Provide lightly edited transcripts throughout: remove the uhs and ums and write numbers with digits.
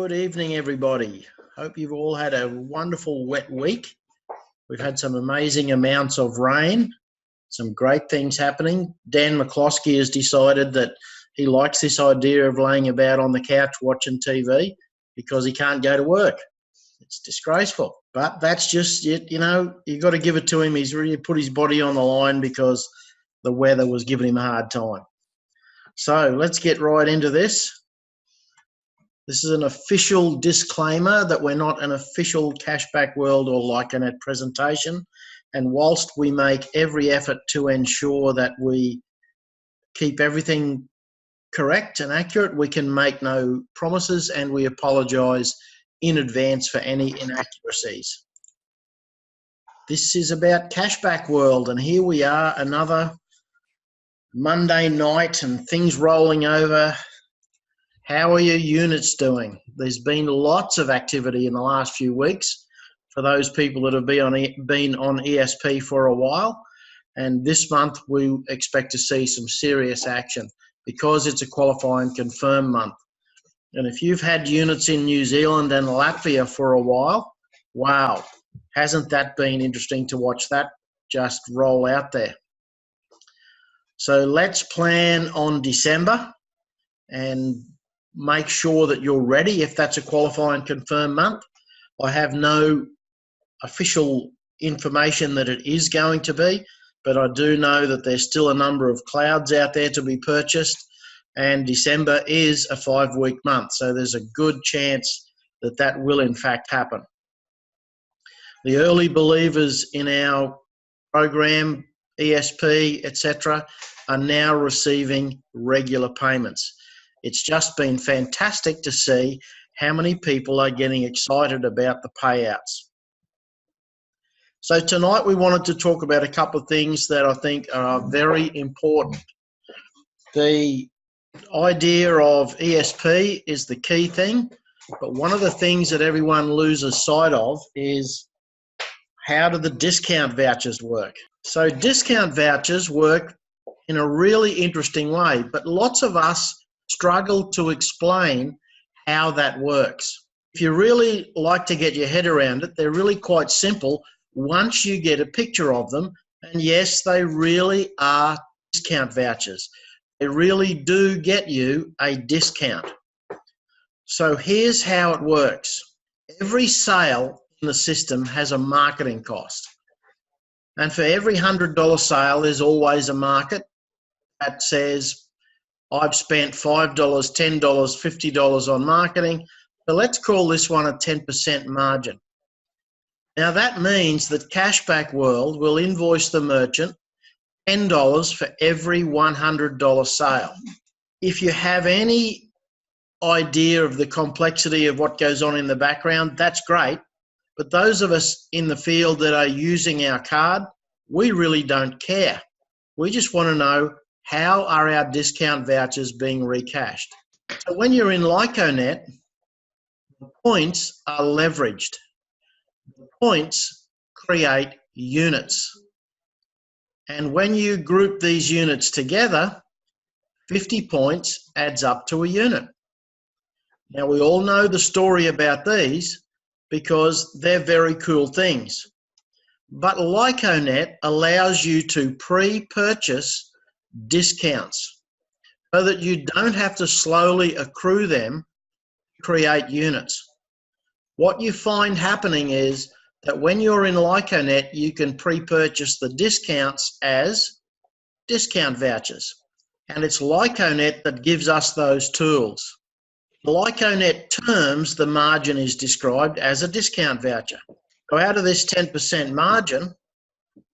Good evening, everybody. Hope you've all had a wonderful wet week. We've had some amazing amounts of rain, some great things happening. Dan McCloskey has decided that he likes this idea of laying about on the couch watching TV because he can't go to work. It's disgraceful, but that's just it. You know, you've got to give it to him. He's really put his body on the line because the weather was giving him a hard time. So let's get right into this. This is an official disclaimer that we're not an official Cashback World or Lyconet presentation. And whilst we make every effort to ensure that we keep everything correct and accurate, we can make no promises, and we apologise in advance for any inaccuracies. This is about Cashback World, and here we are, another Monday night and things rolling over. How are your units doing? There's been lots of activity in the last few weeks for those people that have been on ESP for a while. And this month we expect to see some serious action because it's a qualify and confirm month. And if you've had units in New Zealand and Latvia for a while, wow, hasn't that been interesting to watch that just roll out there? So let's plan on December and make sure that you're ready if that's a qualify and confirm month. I have no official information that it is going to be, but I do know that there's still a number of clouds out there to be purchased, and December is a 5-week month, so there's a good chance that that will in fact happen. The early believers in our program, ESP, etc., are now receiving regular payments. It's just been fantastic to see how many people are getting excited about the payouts. So tonight we wanted to talk about a couple of things that I think are very important. The idea of ESP is the key thing, but one of the things that everyone loses sight of is how do the discount vouchers work? So discount vouchers work in a really interesting way, but lots of us struggle to explain how that works. If you really like to get your head around it, they're really quite simple once you get a picture of them. And yes, they really are discount vouchers. They really do get you a discount. So here's how it works. Every sale in the system has a marketing cost. And for every $100 sale, there's always a market that says, I've spent $5, $10, $50 on marketing, so let's call this one a 10% margin. Now that means that Cashback World will invoice the merchant $10 for every $100 sale. If you have any idea of the complexity of what goes on in the background, that's great, but those of us in the field that are using our card, we really don't care. We just want to know, how are our discount vouchers being recashed? So when you're in Lyconet, the points are leveraged. The points create units. And when you group these units together, 50 points adds up to a unit. Now we all know the story about these because they're very cool things. But Lyconet allows you to pre-purchase discounts so that you don't have to slowly accrue them to create units. What you find happening is that when you're in Lyconet, you can pre-purchase the discounts as discount vouchers. And it's Lyconet that gives us those tools. In Lyconet terms, the margin is described as a discount voucher. So out of this 10% margin,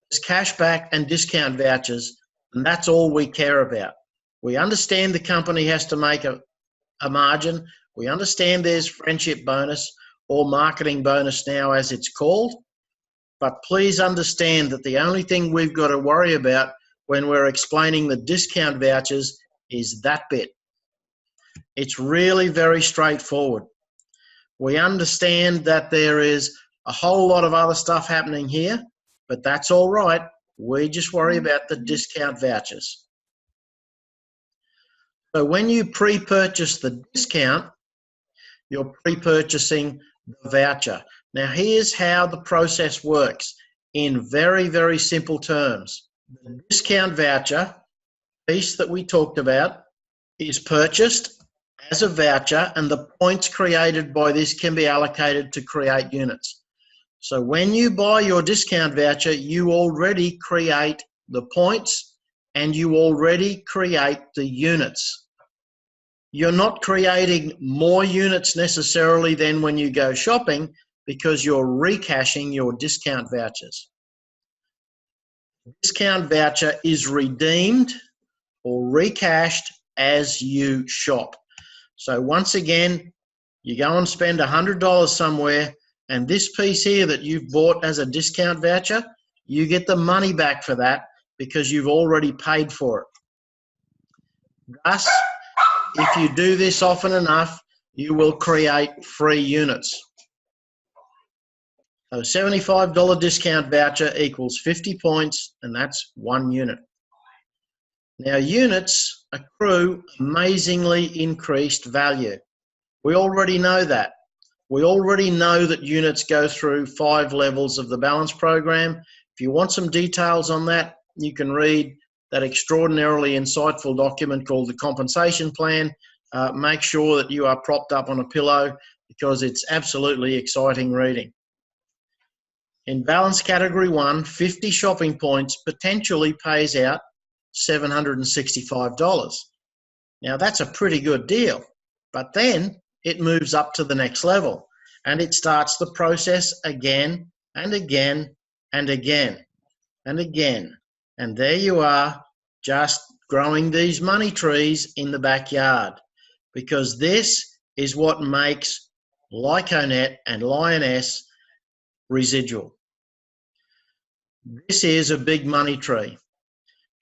there's cashback and discount vouchers, and that's all we care about. We understand the company has to make a margin. We understand there's friendship bonus or marketing bonus now as it's called. But please understand that the only thing we've got to worry about when we're explaining the discount vouchers is that bit. It's really very straightforward. We understand that there is a whole lot of other stuff happening here, but that's all right. We just worry about the discount vouchers. So when you pre-purchase the discount, you're pre-purchasing the voucher. Now, here's how the process works in very, very simple terms. The discount voucher piece that we talked about is purchased as a voucher, and the points created by this can be allocated to create units. So when you buy your discount voucher, you already create the points and you already create the units. You're not creating more units necessarily than when you go shopping, because you're recashing your discount vouchers. Discount voucher is redeemed or recashed as you shop. So once again, you go and spend $100 somewhere, and this piece here that you've bought as a discount voucher, you get the money back for that because you've already paid for it. Thus, if you do this often enough, you will create free units. So $75 discount voucher equals 50 points, and that's 1 unit. Now, units accrue amazingly increased value. We already know that. We already know that units go through 5 levels of the balance program. If you want some details on that, you can read that extraordinarily insightful document called the compensation plan. Make sure that you are propped up on a pillow, because it's absolutely exciting reading. In balance category 1, 50 shopping points potentially pays out $765. Now, that's a pretty good deal, but then it moves up to the next level and it starts the process again and again and again and again. And there you are, just growing these money trees in the backyard, because this is what makes Lyconet and Lioness residual. This is a big money tree.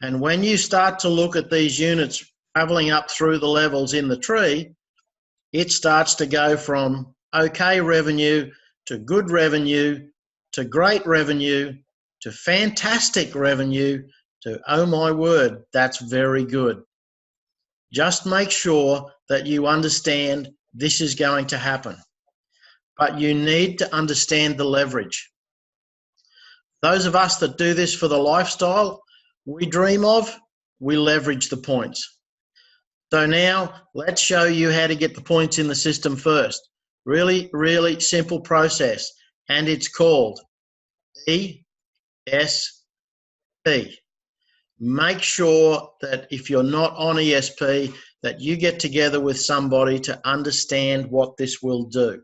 And when you start to look at these units traveling up through the levels in the tree, it starts to go from okay revenue to good revenue to great revenue to fantastic revenue to, oh my word, that's very good. Just make sure that you understand this is going to happen. But you need to understand the leverage. Those of us that do this for the lifestyle we dream of, we leverage the points. So now let's show you how to get the points in the system first. Really, really simple process, and it's called ESP. Make sure that if you're not on ESP, that you get together with somebody to understand what this will do.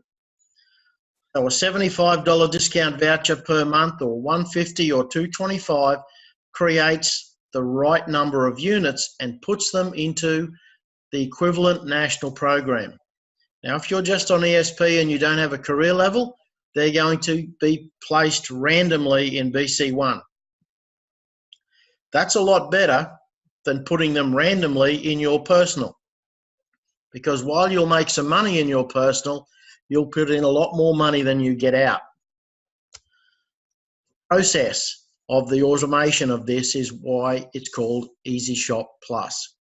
So a $75 discount voucher per month, or $150 or $225, creates the right number of units and puts them into the equivalent national program. Now, if you're just on ESP and you don't have a career level, they're going to be placed randomly in BC1. That's a lot better than putting them randomly in your personal, because while you'll make some money in your personal, you'll put in a lot more money than you get out. The process of the automation of this is why it's called EasyShop Plus.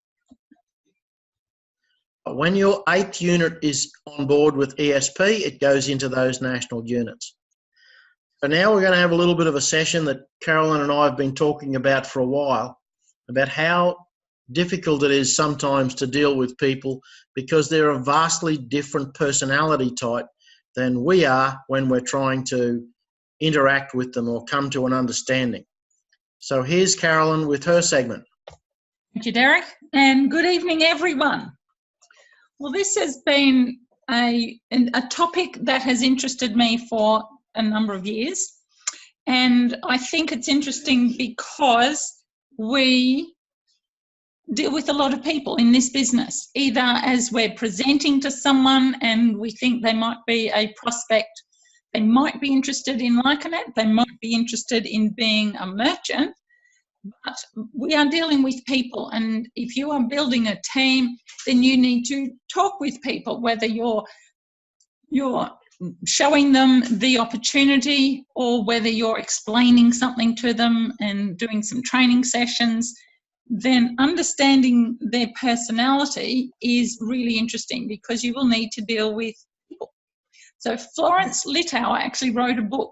But when your 8th unit is on board with ESP, it goes into those national units. So now we're going to have a little bit of a session that Carolyn and I have been talking about for a while, about how difficult it is sometimes to deal with people, because they're a vastly different personality type than we are when we're trying to interact with them or come to an understanding. So here's Carolyn with her segment. Thank you, Derek, and good evening, everyone. Well, this has been a topic that has interested me for a number of years, and I think it's interesting because we deal with a lot of people in this business, either as we're presenting to someone and we think they might be a prospect, they might be interested in Lyconet, they might be interested in being a merchant, but we are dealing with people, and if you are building a team, then you need to talk with people, whether you're showing them the opportunity or whether you're explaining something to them and doing some training sessions. Then understanding their personality is really interesting, because you will need to deal with people. So Florence Littauer actually wrote a book,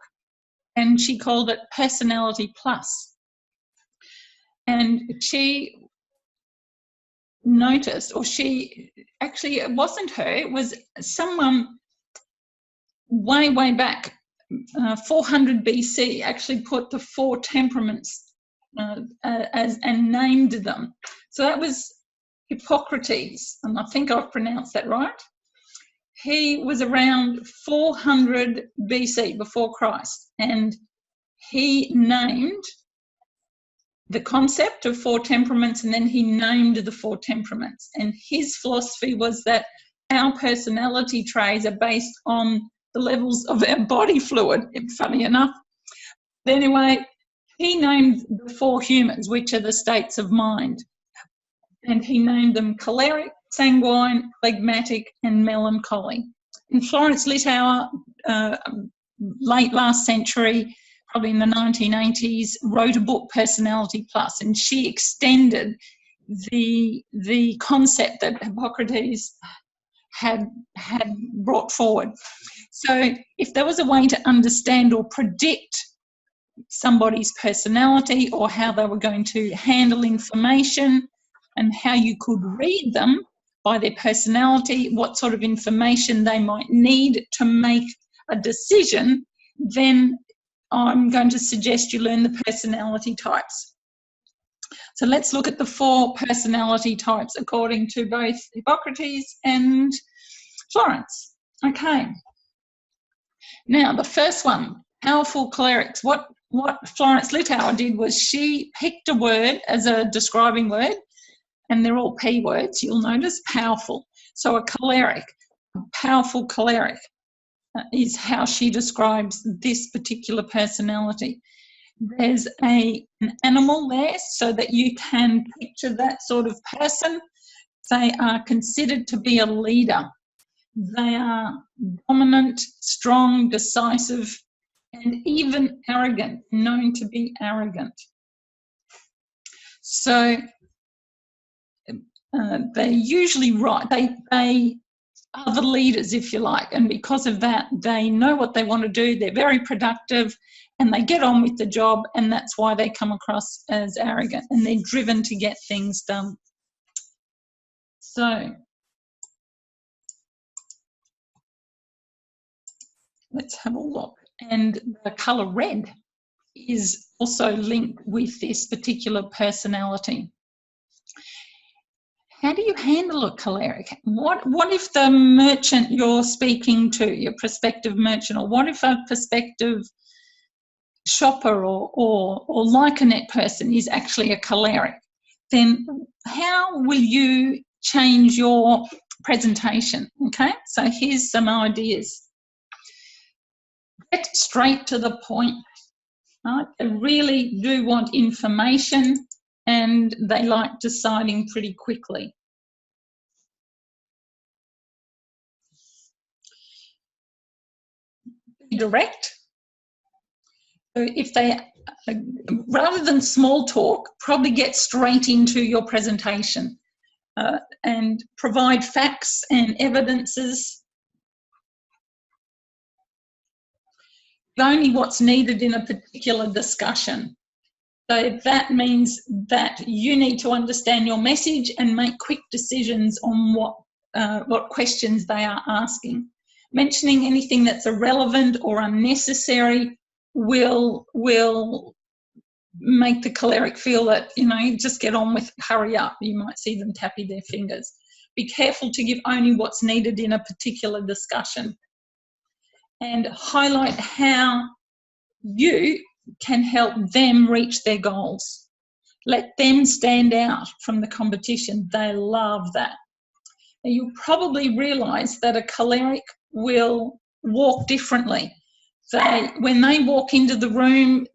and she called it Personality Plus. And she noticed, or she actually, it wasn't her, it was someone way back, 400 BC, actually put the 4 temperaments and named them. So that was Hippocrates, and I think I've pronounced that right. He was around 400 BC, before Christ, and he named the concept of 4 temperaments, and then he named the 4 temperaments. And his philosophy was that our personality traits are based on the levels of our body fluid, funny enough. But anyway, he named the 4 humors, which are the states of mind. And he named them choleric, sanguine, phlegmatic, and melancholy. And Florence Littauer, late last century, probably in the 1980s, wrote a book, Personality Plus, and she extended the concept that Hippocrates had brought forward. So if there was a way to understand or predict somebody's personality, or how they were going to handle information, and how you could read them by their personality, what sort of information they might need to make a decision, then I'm going to suggest you learn the personality types. So let's look at the 4 personality types according to both Hippocrates and Florence. Okay. Now, the first one, powerful cholerics. What Florence Littauer did was she picked a word as a describing word, and they're all P words, you'll notice, powerful. So a choleric, a powerful choleric, is how she describes this particular personality. There's an animal there so that you can picture that sort of person. They are considered to be a leader. They are dominant, strong, decisive, and even arrogant, known to be arrogant. So they're usually right. They are the leaders, if you like, and because of that, they know what they want to do. They're very productive, and they get on with the job, and that's why they come across as arrogant, and they're driven to get things done. So let's have a look. And the colour red is also linked with this particular personality. How do you handle a choleric? What if the merchant you're speaking to, your prospective merchant, or what if a prospective shopper or Lycanet person is actually a choleric? Then how will you change your presentation? Okay, so here's some ideas. Get straight to the point. Right? They really do want information, and they like deciding pretty quickly. Be direct. So if they, rather than small talk, probably get straight into your presentation and provide facts and evidences. Only what's needed in a particular discussion. So that means that you need to understand your message and make quick decisions on what questions they are asking. Mentioning anything that's irrelevant or unnecessary will make the choleric feel that, just get on with it, hurry up. You might see them tapping their fingers. Be careful to give only what's needed in a particular discussion. And highlight how you can help them reach their goals. Let them stand out from the competition. They love that. And you'll probably realise that a choleric will walk differently. When they walk into the room,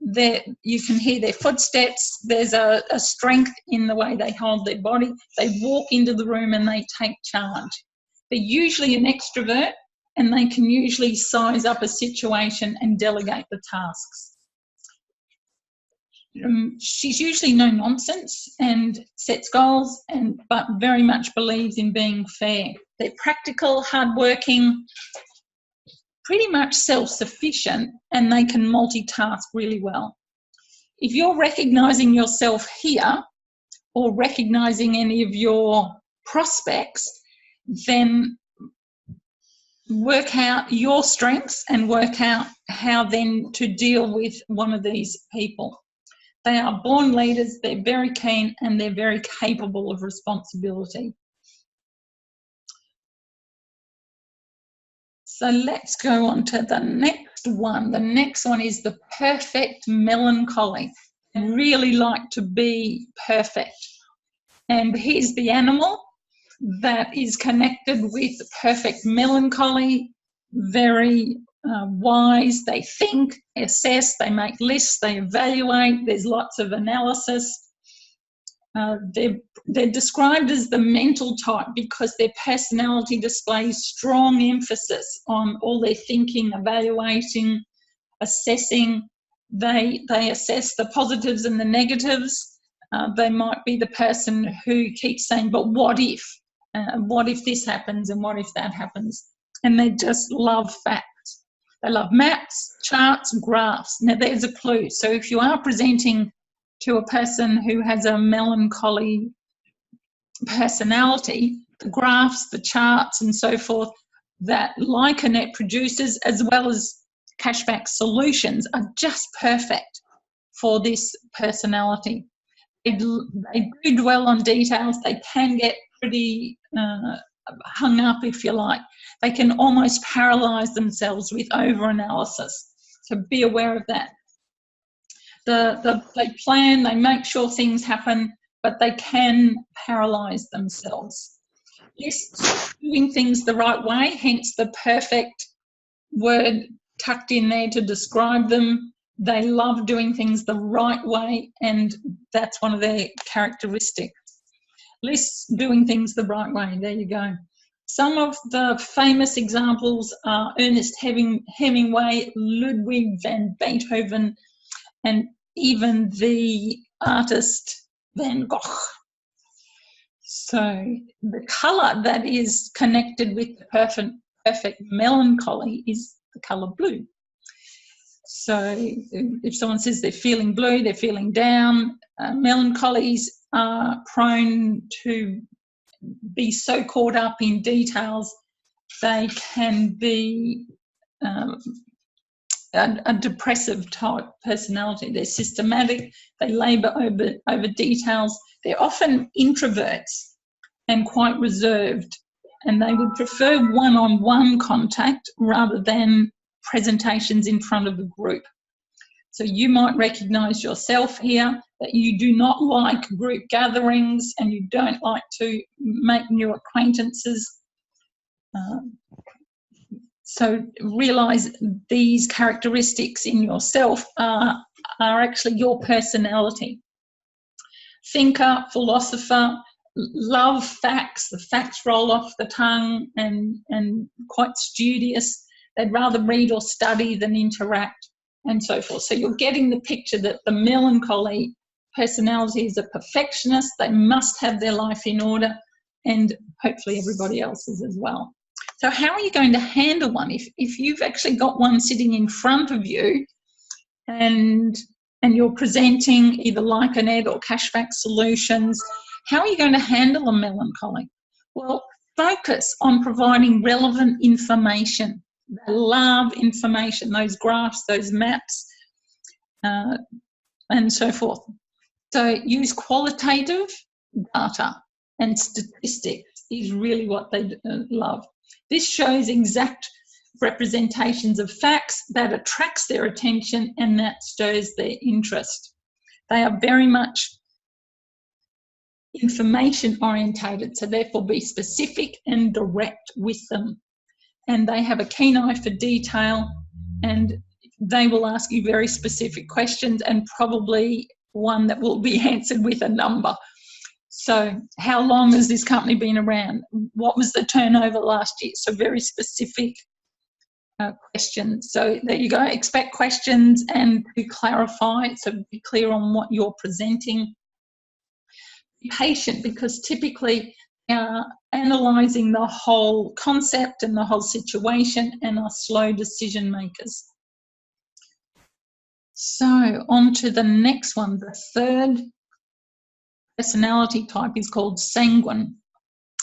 you can hear their footsteps. There's a strength in the way they hold their body. They walk into the room and they take charge. They're usually an extrovert, and they can usually size up a situation and delegate the tasks. She's usually no nonsense and sets goals, but very much believes in being fair. They're practical, hardworking, pretty much self-sufficient and they can multitask really well. If you're recognising yourself here or recognising any of your prospects, then work out your strengths and work out how then to deal with one of these people. They are born leaders, they're very keen and they're very capable of responsibility. So let's go on to the next one. The next one is the perfect melancholy. I really like to be perfect. And here's the animal that is connected with perfect melancholy, very wise. They think, assess, they make lists, they evaluate. There's lots of analysis. They're described as the mental type because their personality displays strong emphasis on all their thinking, evaluating, assessing. They assess the positives and the negatives. They might be the person who keeps saying, but what if? What if this happens and what if that happens? And they just love facts. They love maps, charts, graphs. Now there's a clue. So if you are presenting to a person who has a melancholy personality, the graphs, the charts and so forth that Lycanet produces, as well as Cashback Solutions, are just perfect for this personality. They do dwell on details. They can get pretty hung up, if you like. They can almost paralyse themselves with over-analysis. So be aware of that. They plan, they make sure things happen, but they can paralyse themselves. Yes, doing things the right way, hence the perfect word tucked in there to describe them. They love doing things the right way, and that's one of their characteristics. Lists doing things the right way, there you go. Some of the famous examples are Ernest Hemingway, Ludwig van Beethoven, and even the artist Van Gogh. So the colour that is connected with the perfect melancholy is the colour blue. So if someone says they're feeling blue, they're feeling down, melancholies are prone to be so caught up in details, they can be a depressive type personality. They're systematic, they labour over details. They're often introverts and quite reserved, and they would prefer one-on-one contact rather than presentations in front of a group. So you might recognise yourself here that you do not like group gatherings and you don't like to make new acquaintances. So realise these characteristics in yourself are actually your personality. Thinker, philosopher, love facts, the facts roll off the tongue, and quite studious. They'd rather read or study than interact, and so forth. So you're getting the picture that the melancholy personality is a perfectionist. They must have their life in order, and hopefully everybody else's as well. So how are you going to handle one? If you've actually got one sitting in front of you and you're presenting either Lycanet or Cashback Solutions, how are you going to handle a melancholy? Well, focus on providing relevant information. They love information, those graphs, those maps, and so forth. So use qualitative data and statistics is really what they love. This shows exact representations of facts that attracts their attention and that stirs their interest. They are very much information orientated, so therefore be specific and direct with them. And they have a keen eye for detail, and they will ask you very specific questions, and probably one that will be answered with a number. So how long has this company been around? What was the turnover last year? So very specific questions. So there you go, expect questions and to clarify, so be clear on what you're presenting. Be patient, because typically analysing the whole concept and the whole situation, and are slow decision makers. So on to the next one. The third personality type is called sanguine.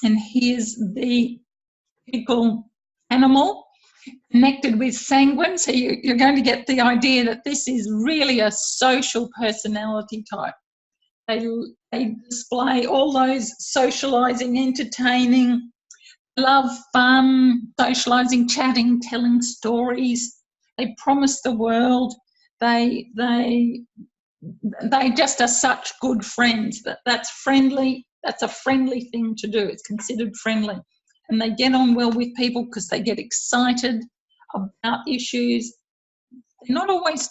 And here's the typical animal connected with sanguine. So you're going to get the idea that this is really a social personality type. They display all those socialising, entertaining, love fun, socialising, chatting, telling stories. They promise the world. They just are such good friends. That's friendly. That's a friendly thing to do. It's considered friendly. And they get on well with people because they get excited about issues. They're not always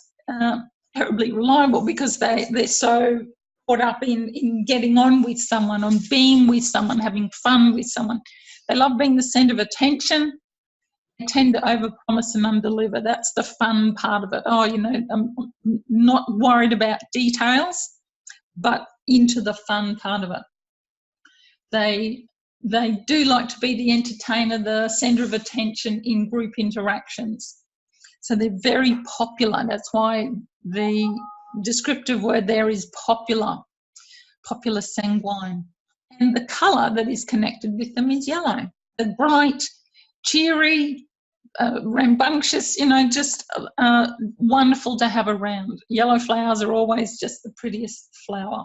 terribly reliable because they're so caught up in getting on with someone, on being with someone, having fun with someone. They love being the centre of attention. They tend to overpromise and underdeliver. That's the fun part of it. Oh, you know, I'm not worried about details, but into the fun part of it. They do like to be the entertainer, the centre of attention in group interactions. So they're very popular. That's why the descriptive word there is popular sanguine. And the colour that is connected with them is yellow. The bright, cheery, rambunctious, you know, just wonderful to have around. Yellow flowers are always just the prettiest flower.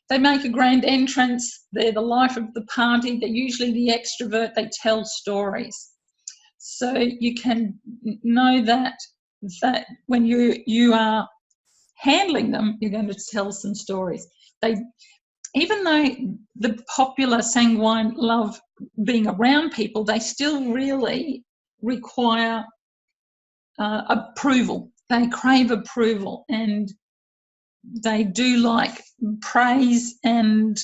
They make a grand entrance. They're the life of the party. They're usually the extrovert. They tell stories. So you can know that when you are handling them, you're going to tell some stories. Even though the popular sanguine love being around people, they still really require approval. They crave approval, and they do like praise and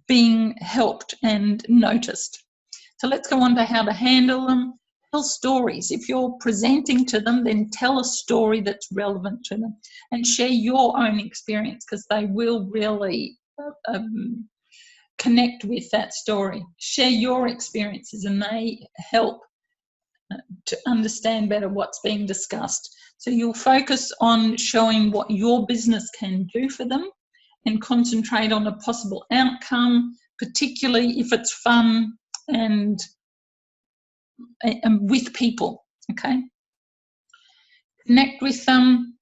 being helped and noticed. So let's go on to how to handle them. Tell stories. If you're presenting to them, then tell a story that's relevant to them, and share your own experience, because they will really connect with that story. Share your experiences, and they help to understand better what's being discussed. So you'll focus on showing what your business can do for them and concentrate on a possible outcome, particularly if it's fun and with people, okay? Connect with them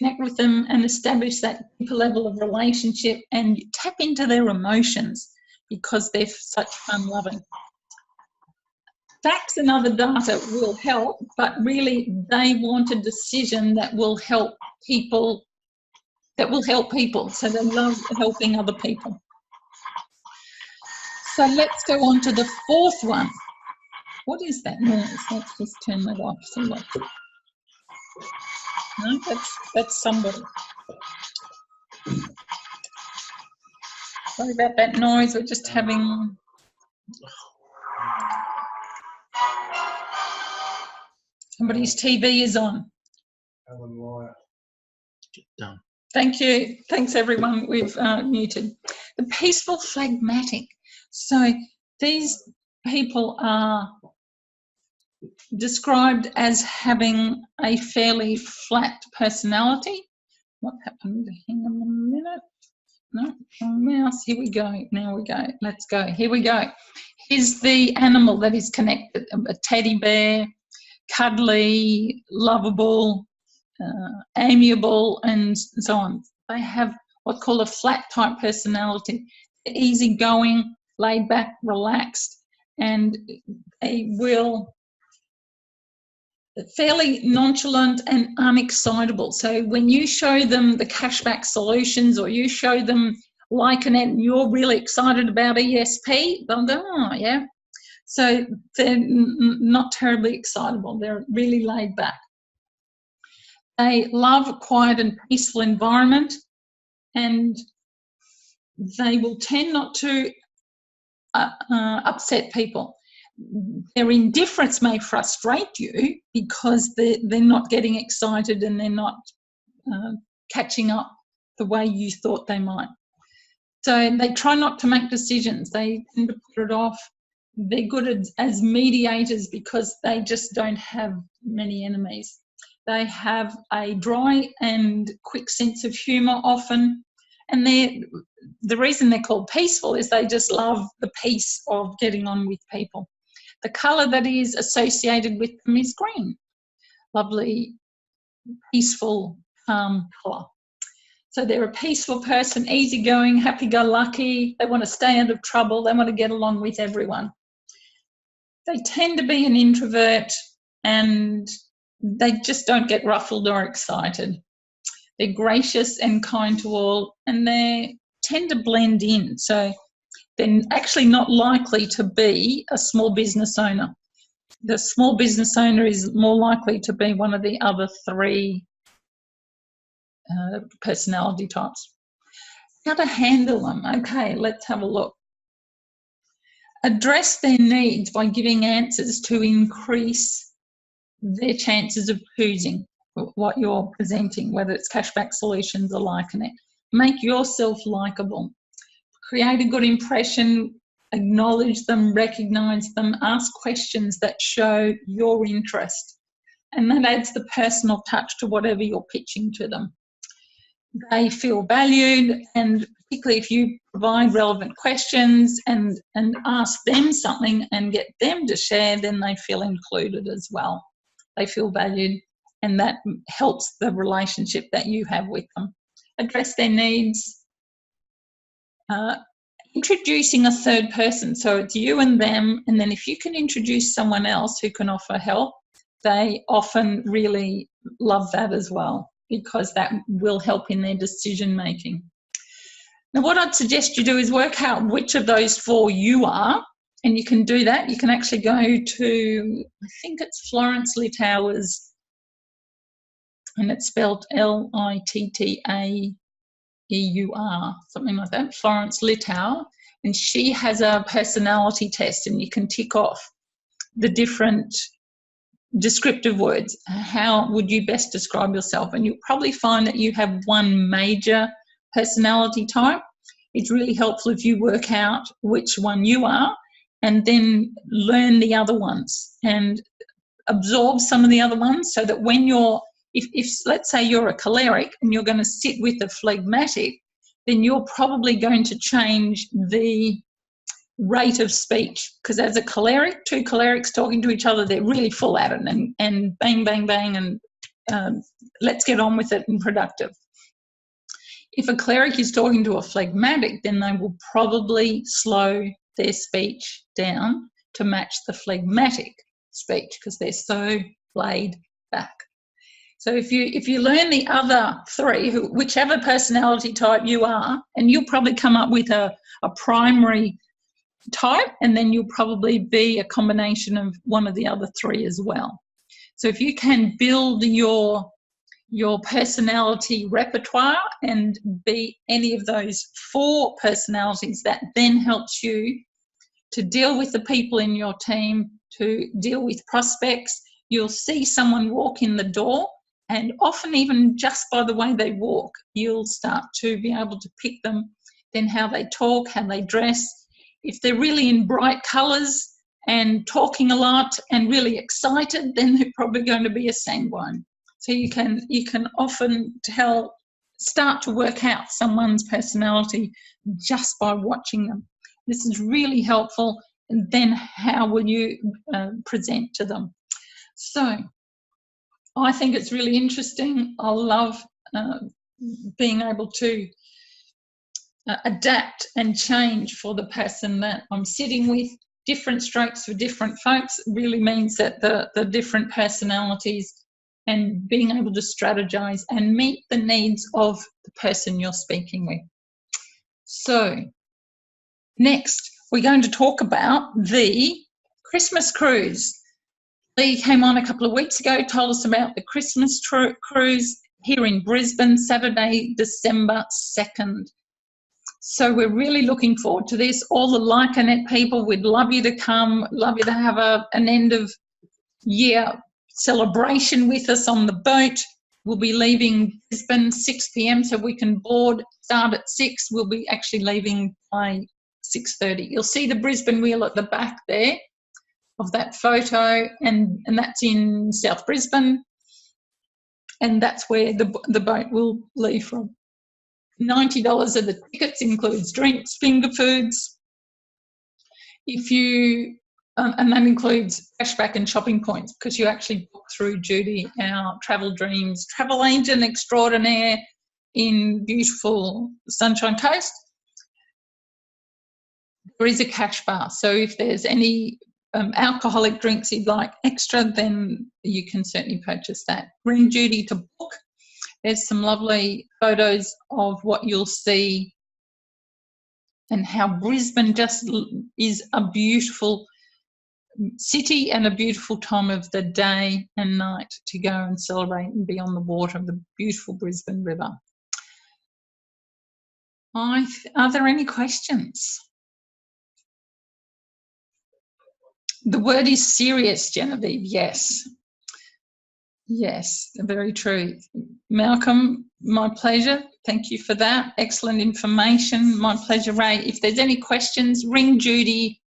and establish that deeper level of relationship, and tap into their emotions because they're such fun-loving. Facts and other data will help, but really they want a decision that will help people, so they love helping other people. So let's go on to the fourth one. What is that noise? Let's just turn that off. See what? No, that's somebody. Sorry about that noise. We're just having... Somebody's TV is on. Done. Thank you. Thanks, everyone. We've muted. The peaceful phlegmatic. So these people are described as having a fairly flat personality. What happened? Hang on a minute. No, mouse. Here we go. Now we go. Let's go. Here we go. Here's the animal that is connected. A teddy bear, cuddly, lovable, amiable, and so on. They have what's called a flat type personality. They're easygoing, laid back, relaxed, and they will fairly nonchalant and unexcitable. So when you show them the cashback solutions, or you show them like an ad and you're really excited about ESP, they'll go, oh yeah. So they're not terribly excitable. They're really laid back. They love a quiet and peaceful environment, and they will tend not to upset people. Their indifference may frustrate you because they're not getting excited and they're not catching up the way you thought they might. So they try not to make decisions. They tend to put it off. They're good as mediators because they just don't have many enemies. They have a dry and quick sense of humour often. And the reason they're called peaceful is they just love the peace of getting on with people. The colour that is associated with them is green. Lovely, peaceful, calm colour. So they're a peaceful person, easygoing, happy-go-lucky. They want to stay out of trouble. They want to get along with everyone. They tend to be an introvert and they just don't get ruffled or excited. They're gracious and kind to all, and they tend to blend in. So they're actually not likely to be a small business owner. The small business owner is more likely to be one of the other three personality types. How to handle them? Okay, let's have a look. Address their needs by giving answers to increase their chances of choosing what you're presenting, whether it's cashback solutions or liking it. Make yourself likeable. Create a good impression, acknowledge them, recognise them, ask questions that show your interest. And that adds the personal touch to whatever you're pitching to them. They feel valued, and particularly if you provide relevant questions and ask them something and get them to share, then they feel included as well. They feel valued, and that helps the relationship that you have with them. Address their needs. Introducing a third person, so it's you and them, and then if you can introduce someone else who can offer help, they often really love that as well, because that will help in their decision making. Now, what I'd suggest you do is work out which of those four you are, and you can do that. You can actually go to, I think it's Florence Littauer's, and it's spelled Littaeur, something like that, Florence Littauer, and she has a personality test, and you can tick off the different descriptive words. How would you best describe yourself? And you'll probably find that you have one major personality type. It's really helpful if you work out which one you are and then learn the other ones and absorb some of the other ones, so that when you're, if let's say you're a choleric and you're going to sit with a phlegmatic, then you're probably going to change the rate of speech, because as a choleric, two cholerics talking to each other, they're really full at it and bang, bang, bang, and let's get on with it and productive. If a choleric is talking to a phlegmatic, then they will probably slow their speech down to match the phlegmatic speech, because they're so laid back. So if you learn the other three, whichever personality type you are, and you'll probably come up with a primary type, and then you'll probably be a combination of one of the other three as well. So if you can build your personality repertoire and be any of those four personalities, that then helps you to deal with the people in your team, to deal with prospects. You'll see someone walk in the door, and often even just by the way they walk, you'll start to be able to pick them, then how they talk, how they dress. If they're really in bright colours and talking a lot and really excited, then they're probably going to be a sanguine. So you can often start to work out someone's personality just by watching them. This is really helpful. And then how will you present to them? So I think it's really interesting. I love being able to adapt and change for the person that I'm sitting with. Different strokes for different folks really means that the different personalities and being able to strategize and meet the needs of the person you're speaking with. So next, we're going to talk about the Christmas cruise. Lee came on a couple of weeks ago, told us about the Christmas cruise here in Brisbane, Saturday, December 2nd. So we're really looking forward to this. All the Likernet people, we'd love you to come, love you to have an end of year celebration with us on the boat. We'll be leaving Brisbane 6 p.m. so we can start at 6. We'll be actually leaving by 6:30. You'll see the Brisbane wheel at the back there of that photo, and that's in South Brisbane, and that's where the boat will leave from. $90 of the tickets includes drinks, finger foods. And that includes cashback and shopping points, because you actually book through Judy, our Travel Dreams travel agent extraordinaire in beautiful Sunshine Coast. There is a cash bar, so if there's any alcoholic drinks you'd like extra, then you can certainly purchase that. Ring Judy to book. There's some lovely photos of what you'll see and how Brisbane just is a beautiful city and a beautiful time of the day and night to go and celebrate and be on the water of the beautiful Brisbane River. Are there any questions? The word is serious, Genevieve. Yes. Yes, very true. Malcolm, my pleasure. Thank you for that. Excellent information. My pleasure, Ray. If there's any questions, ring Judy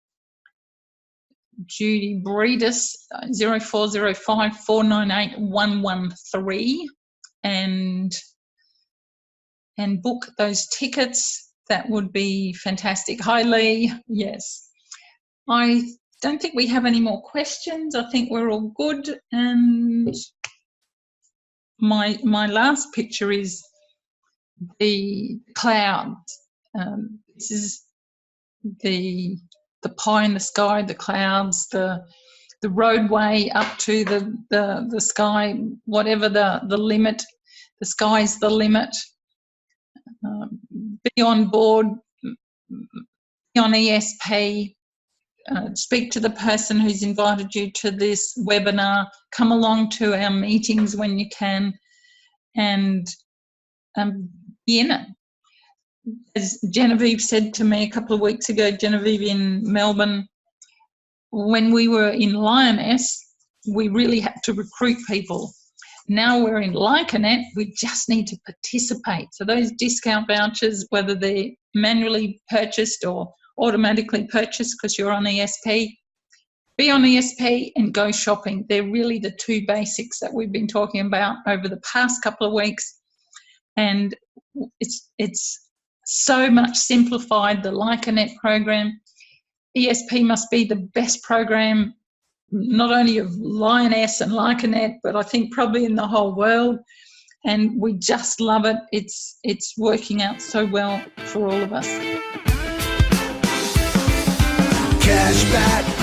Breedis, 0405 498 113 and book those tickets. That would be fantastic. Hi, Lee. Yes. I don't think we have any more questions. I think we're all good. And my last picture is the clouds. This is the pie in the sky, the clouds, the roadway up to the sky, whatever the limit. The sky's the limit. Be on board, be on ESP. Speak to the person who's invited you to this webinar. Come along to our meetings when you can, and be in it. As Genevieve said to me a couple of weeks ago, Genevieve in Melbourne, when we were in Lioness, we really had to recruit people. Now we're in Lycanet, we just need to participate. So those discount vouchers, whether they're manually purchased or automatically purchased because you're on ESP, be on ESP and go shopping. They're really the two basics that we've been talking about over the past couple of weeks. And it's so much simplified, the Lycanet program. ESP must be the best program, not only of Lioness and Lycanet, but I think probably in the whole world. And we just love it. It's working out so well for all of us. Cashback